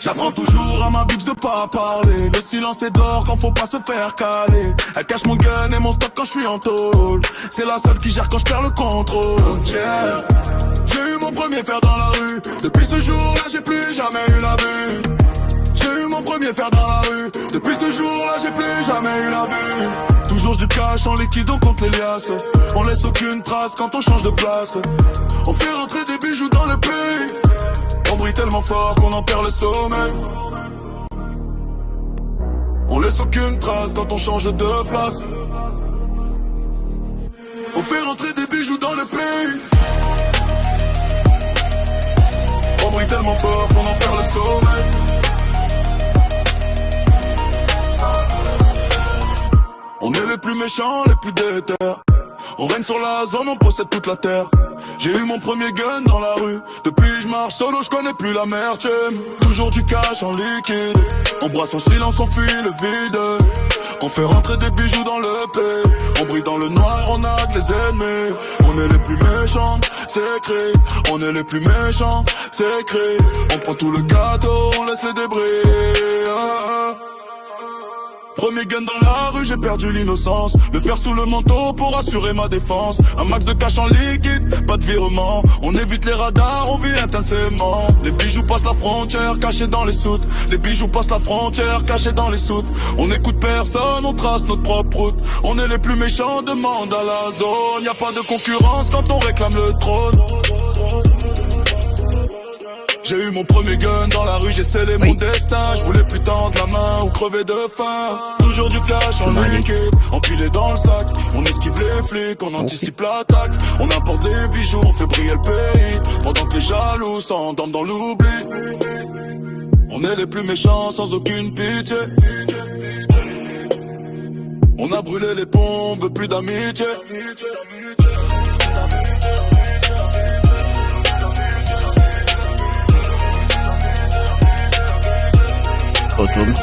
J'apprends toujours à ma bite de pas parler. Le silence est d'or quand faut pas se faire caler. Elle cache mon gun et mon stock quand je suis en tôle. C'est la seule qui gère quand je perds le contrôle. Yeah. J'ai eu mon premier fer dans la rue. Depuis ce jour-là j'ai plus jamais eu la vue. J'ai eu mon premier fer dans la rue. Depuis ce jour-là j'ai plus jamais eu la vue. Toujours du cash en liquide, on compte les liasses. On laisse aucune trace quand on change de place. On fait rentrer des bijoux dans le pays. On brille tellement fort qu'on en perd le sommeil. On laisse aucune trace quand on change de place. On fait rentrer des bijoux dans le pays. On brille tellement fort qu'on en perd le sommeil. On est les plus méchants, les plus déter. On règne sur la zone, on possède toute la terre. J'ai eu mon premier gun dans la rue. Depuis je marche solo, je connais plus l'amertume. Toujours du cash en liquide. On brasse en silence, on fuit le vide. On fait rentrer des bijoux dans le pays. On brille dans le noir, on a que les ennemis. On est les plus méchants, c'est écrit. On est les plus méchants, c'est écrit. On prend tout le gâteau, on laisse les débris. Premier gun dans la rue, j'ai perdu l'innocence. Le fer sous le manteau pour assurer ma défense. Un max de cash en liquide, pas de virement. On évite les radars, on vit intensément. Les bijoux passent la frontière, cachés dans les soutes. Les bijoux passent la frontière, cachés dans les soutes. On écoute personne, on trace notre propre route. On est les plus méchants, demande à la zone. Y a pas de concurrence quand on réclame le trône. J'ai eu mon premier gun dans la rue, j'ai scellé mon destin. Je voulais plus tendre la main ou crever de faim. Toujours du cash en liquide, empilé dans le sac. On esquive les flics, on anticipe l'attaque. On apporte des bijoux, on fait briller le pays. Pendant que les jaloux s'endorment dans l'oubli. On est les plus méchants sans aucune pitié. On a brûlé les ponts, on veut plus d'amitié. Automne.